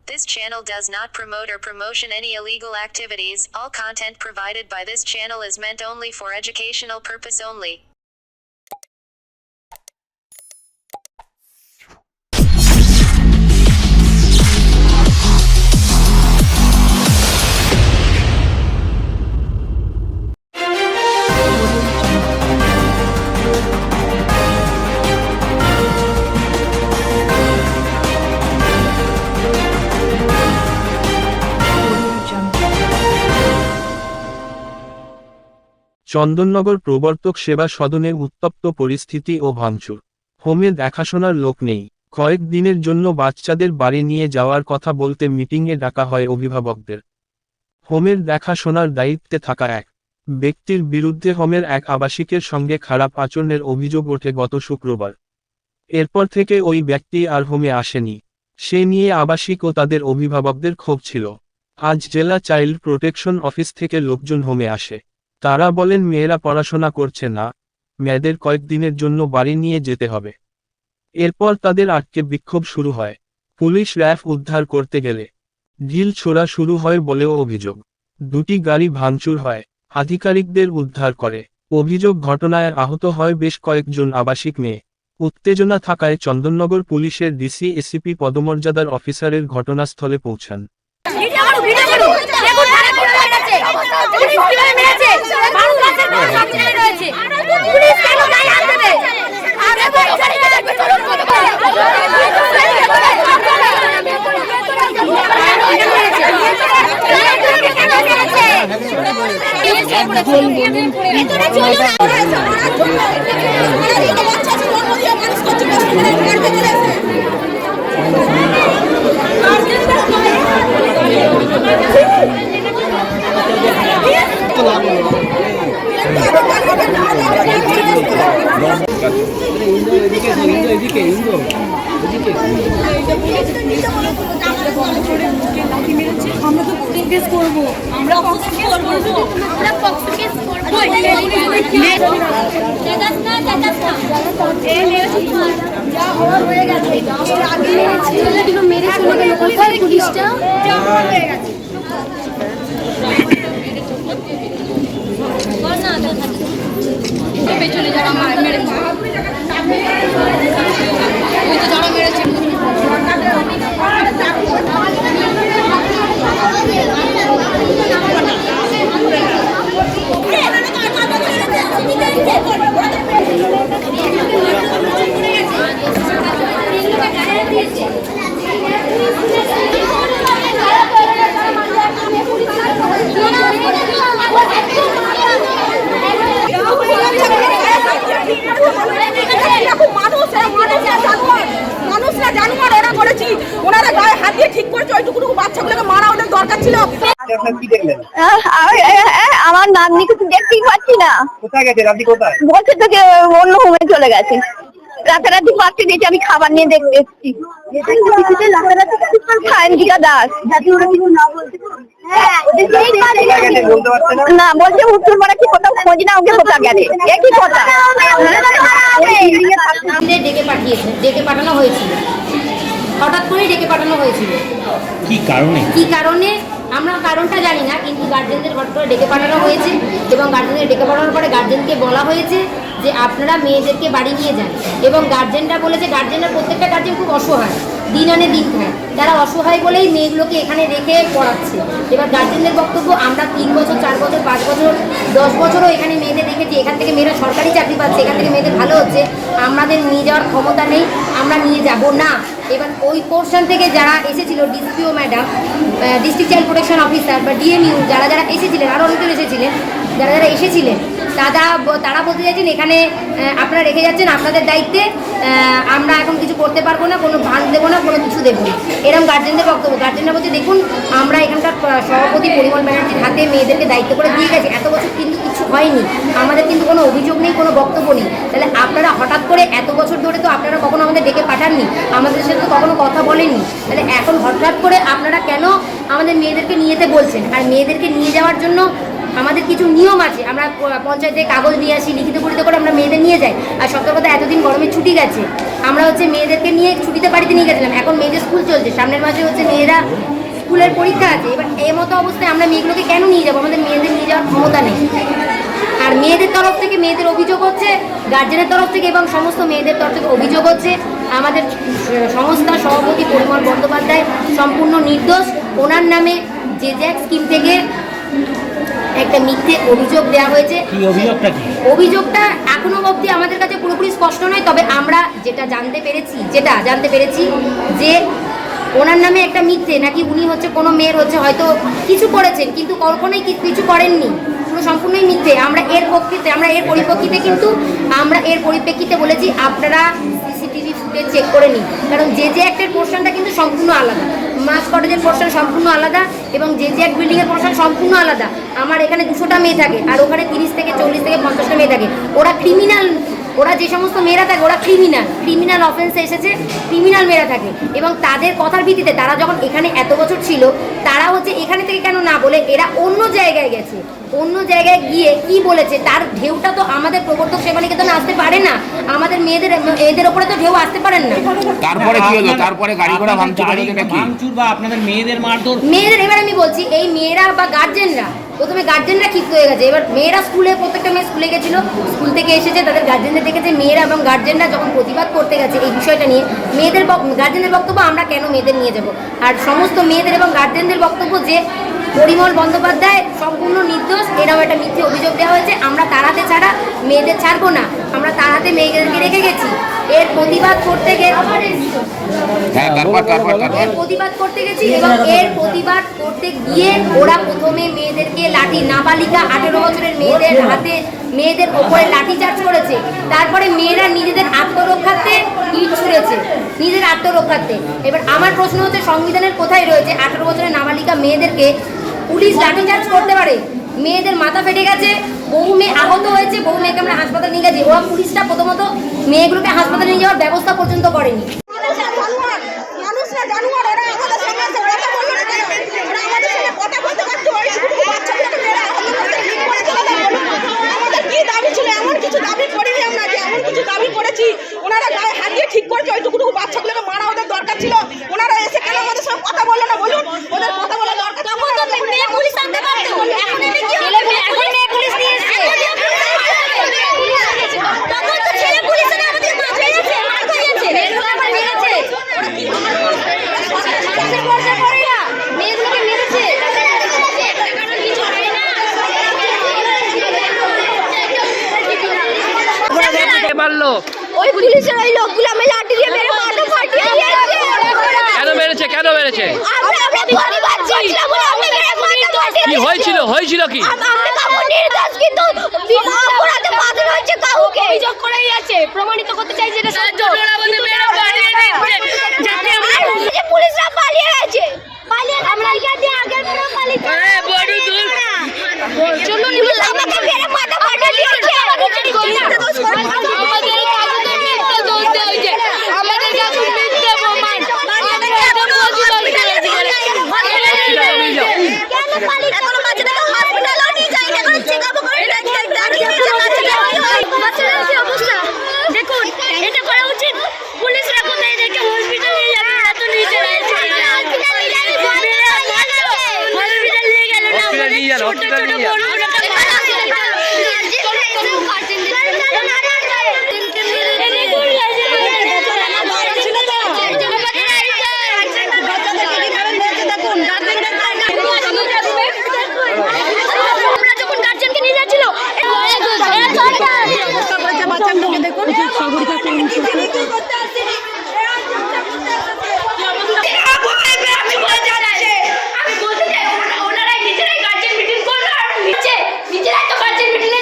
This channel does not promote or promotion any illegal activities. All content provided by this channel is meant only for educational purpose only. Chandannagar প্রবর্তক সেবা সদনে উত্তপ্ত পরিস্থিতি ও ভাঙচুর। হোমে দেখাশোনার লোক নেই। কয়েক দিনের জন্য বাচ্চাদের বাড়ি নিয়ে যাওয়ার কথা বলতে মিটিংয়ে ডাকা হয় অভিভাবকদের। হোমের দেখাশোনার দায়িত্বে থাকা এক ব্যক্তির বিরুদ্ধে হোমের এক আবাসিকের সঙ্গে খারাপ আচরণের অভিযোগ ওঠে গত শুক্রবার। এরপর থেকে ওই ব্যক্তি আর হোমে আসেনি। সে নিয়ে আবাসিক ও তাদের অভিভাবকদের ক্ষোভ ছিল। আজ জেলা চাইল্ড প্রোটেকশন অফিস থেকে লোকজন হোমে আসে। তারা বলেন মেয়েরা পড়াশোনা করছে না, মেয়েদের কয়েকদিনের জন্য বাড়ি নিয়ে যেতে হবে। এরপর তাদের আটকে বিক্ষোভ শুরু হয়। পুলিশ র্যাফ উদ্ধার করতে গেলে ঢিল ছোড়া শুরু হয় বলেও অভিযোগ। দুটি গাড়ি ভাঙচুর হয়, আধিকারিকদের উদ্ধার করে। অভিযোগ ঘটনায় আহত হয় বেশ কয়েকজন আবাসিক মেয়ে। উত্তেজনা থাকায় চন্দননগর পুলিশের ডিসি এসিপি পদমর্যাদার অফিসারের ঘটনাস্থলে পৌঁছান। পেছনে যারা মেরেছে যারা মেরেছে আমার নাতনিকে তো দেখতেই পাচ্ছি না। কোথায় গেছে? রাতে কোথায়? বলছে তো যে অন্য হোমে চলে গেছে। রাতারাতি পাচ্ছে দেখছি, আমি খাবার নিয়ে দেখতে এসেছি। সায়ন্তিকা দাস। না বলছে উত্তর পাড়া কি কোথাও খোঁজ না, ওকে কোথাও গেছে। একই কথা ডেকে পাঠিয়েছে, ডেকে পাঠানো হয়েছিল, হঠাৎ করে ডেকে পাঠানো হয়েছিল। কি কারণে আমরা কারণটা জানি না, কিন্তু গার্জেনদের হঠাৎ করে ডেকে পাঠানো হয়েছে এবং গার্জেনদের ডেকে পাঠানোর পরে গার্জেনকে বলা হয়েছে যে আপনারা মেয়েদেরকে বাড়ি নিয়ে যান। এবং গার্জেনরা বলেছে, গার্জেনরা প্রত্যেকটা গার্জেন খুব অসহায়, দিন আনে দিন খায়, তারা অসহায় বলেই মেয়েগুলোকে এখানে রেখে পড়াচ্ছে। এবার গার্জেনদের বক্তব্য, আমরা 3 বছর 4 বছর 5 বছর 10 বছরও এখানে মেয়েদের রেখেছি, এখান থেকে মেয়েরা সরকারি চাকরি পাচ্ছে, এখান থেকে মেয়েদের ভালো হচ্ছে, আমাদের নিয়ে যাওয়ার ক্ষমতা নেই, আমরা নিয়ে যাব না। এবার ওই পোর্শন থেকে যারা এসেছিল, DCPO madam, district child protection officer বা ডিএমইউ, যারা যারা এসেছিলেন, আরও অনেকজন এসেছিলেন, যারা যারা এসেছিলেন তারা বলতে চাইছেন এখানে আপনারা রেখে যাচ্ছেন আপনাদের দায়িত্বে, আমরা এখন কিছু করতে পারবো না, কোনো ভান দেবো না, কোনো কিছু দেবো না, এরকম গার্জেনদের বক্তব্য। গার্জেনরা বলছে দেখুন আমরা এখানকার সভাপতি পরিমল ব্যানার্জির হাতে মেয়েদেরকে দায়িত্ব করে দিয়ে গেছি, এত বছর কিন্তু কিছু হয়নি, আমাদের কিন্তু কোনো অভিযোগ নেই, কোনো বক্তব্য নেই। তাহলে আপনারা হঠাৎ করে এত বছর ধরে তো আপনারা কখনো আমাদের ডেকে পাঠাননি, আমাদের সাথে তো কখনো কথা বলেননি, তাহলে এখন হঠাৎ করে আপনারা কেন আমাদের মেয়েদেরকে নিয়ে যেতে বলছেন? আর মেয়েদেরকে নিয়ে যাওয়ার জন্য আমাদের কিছু নিয়ম আছে, আমরা পঞ্চায়েতে কাগজ নিয়ে আসি, লিখিত পরিচিত করে আমরা মেয়েদের নিয়ে যাই। আর সতর্কতা এতদিন গরমের ছুটি গেছে, আমরা হচ্ছে মেয়েদেরকে নিয়ে ছুটিতে বাড়িতে নিয়ে গেছিলাম। এখন মেয়েদের স্কুল চলছে, সামনের মাসে হচ্ছে মেয়েরা স্কুলের পরীক্ষা আছে। এবার এই মতো অবস্থায় আমরা মেয়েগুলোকে কেন নিয়ে যাবো? আমাদের মেয়েদের নিয়ে যাওয়ার ক্ষমতা নেই। আর মেয়েদের তরফ থেকে মেয়েদের অভিযোগ হচ্ছে, গার্জেনের তরফ থেকে এবং সমস্ত মেয়েদের তরফ থেকে অভিযোগ হচ্ছে আমাদের সংস্থার সভাপতি পরিমল বন্দ্যোপাধ্যায় সম্পূর্ণ নির্দোষ। ওনার নামে যে স্কিম থেকে একটা মিথ্যে অভিযোগ দেওয়া হয়েছে। অভিযোগটা এখনো অবধি আমাদের কাছে পুরোপুরি স্পষ্ট নয়, তবে আমরা যেটা জানতে পেরেছি যে ওনার নামে একটা মিথ্যে, নাকি উনি হচ্ছে কোনো মেয়ের হচ্ছে হয়তো কিছু করেছেন কিন্তু কখনোই কিছু করেননি, পুরো সম্পূর্ণই মিথ্যে। আমরা এর পরিপ্রেক্ষিতে বলেছি আপনারা সিসিটিভি ফুটেজ চেক করে নিন, কারণ যে অ্যাক্টের পোর্শনটা কিন্তু সম্পূর্ণ আলাদা, মাস কটেজের পোর্শন সম্পূর্ণ আলাদা এবং যে অ্যাক্ট বিল্ডিংয়ের পোর্শন সম্পূর্ণ আলাদা। আমার এখানে 200টা মেয়ে থাকে আর ওখানে 30 থেকে 40 থেকে 50টা মেয়ে থাকে। ওরা ক্রিমিনাল, ওরা যে সমস্ত মেয়েরা থাকে ওরা ক্রিমিনাল অফেন্সে এসেছে, ক্রিমিনাল মেয়েরা থাকে এবং তাদের কথার ভিত্তিতে তারা যখন এখানে এত বছর ছিল তারা হচ্ছে এখানে থেকে কেন না বলে এরা অন্য জায়গায় গেছে, অন্য জায়গায় গিয়ে কি বলেছে তার ঢেউটা তো আমাদের প্রবর্তক সেবা নিকেতনে আসতে পারে না, আমাদের মেয়েদের ওপরে তো ঢেউ আসতে পারেন না। তারপরে কি হলো? তারপরে গাড়ি ঘোড়া ভাঙচুর বা আপনাদের মেয়েদের মারধর? মেয়েদের এবার আমি বলছি, এই মেয়েরা বা গার্জেনরা, প্রথমে গার্জেনরা ক্ষিপ্ত হয়ে গেছে। এবার মেয়েরা প্রত্যেকটা মেয়ে স্কুলে গেছিলো, স্কুল থেকে এসেছে, তাদের গার্জেনদের দেখেছে। মেয়েরা এবং গার্জেনরা যখন প্রতিবাদ করতে গেছে এই বিষয়টা নিয়ে, গার্জেনদের বক্তব্য আমরা কেন মেয়েদের নিয়ে যাব, আর সমস্ত মেয়েদের এবং গার্জেনদের বক্তব্য যে পরিমল বন্দ্যোপাধ্যায় সম্পূর্ণ নির্দোষ, এরকম একটা মিথ্যে অভিযোগ দেওয়া হয়েছে। আমরা তাড়াতে ছাড়া মেয়েদের ছাড়বো না, আমরা তাড়াতে মেয়েদেরকে রেখে গেছি। এর প্রতিবাদ করতে গেছি এবং এর প্রতিবাদ করতে গিয়ে ওরা প্রথমে মেয়েদেরকে লাঠি, নাবালিকা 18 বছরের মেয়েদের হাতে, মেয়েদের ওপরে লাঠি চার্জ করেছে। তারপরে মেয়েরা নিজেদের আত্মরক্ষার্থে ইট ছুঁড়েছে, নিজের আত্মরক্ষার্থে। এবার আমার প্রশ্ন হচ্ছে সংবিধানের কোথায় রয়েছে 18 বছরের নাবালিকা মেয়েদেরকে পুলিশ লাঠি চার্জ করতে পারে? মেয়েদের মাথা ফেটে গেছে, বহু মেয়ে আহত হয়েছে, বহু মেয়েকে আমরা হাসপাতালে নিয়ে গেছি। ওরা পুলিশটা প্রথমত মেয়েগুলোকে হাসপাতালে নিয়ে যাওয়ার ব্যবস্থা পর্যন্ত করেনি। ওনারা গায়ে হাত দিয়ে ঠিক করেছে, ওইটুকু বাচ্চাগুলোকে মারা ওদের দরকার ছিল। ওনারা এসে কেন আমাদের সঙ্গে কথা বললো না বলুন? ওদের কথা বলা দরকার। তখন তো মেয়ে পুলিশ আনতে পারতো, এখন এনে কি হলো? এখন মেয়ে পুলিশ নিয়ে এসেছে, তখন তো ছেলে পুলিশ এনে আমাদের মাথায় গেছে, মার খাইয়েছে, মেয়েগুলো আবার মেরেছে। ওরা কি মানুষের পর্দা করে না, মেয়েগুলোকে মেরেছে। ওই পুলিশের ওই লোকগুলো আমি লাঠি দিয়ে মেরে মাথা ফাটিয়ে দিয়েছে। কেন মেরেছে? আমরা পরিবার ছিলাম বলে আমি মেরে মাথা ফাটিয়ে। কি হয়েছিল কি? আমরা কাউকে নির্দোষ, কিন্তু অপরাধে বাধা হয়েছে কাউকে। অভিযোগ করেই আছে, প্রমাণিত করতে চাইছে এটা সত্য। পুলিশরা পালিয়ে গেছে, আমরা এখানে আগের পুরো পালিয়ে চলো আমাকে মেরে মাথা ফাটিয়ে দিয়েছে। দেখুন, এটা করা উচিত। পুলিশরা কোথায় এদেরকে হসপিটালে নিয়ে যাবে না, তো নিয়ে চলে আসছে। হসপিটাল নিয়ে গেল না, ছোট নিজেরাই তো গার্জেন মিটিং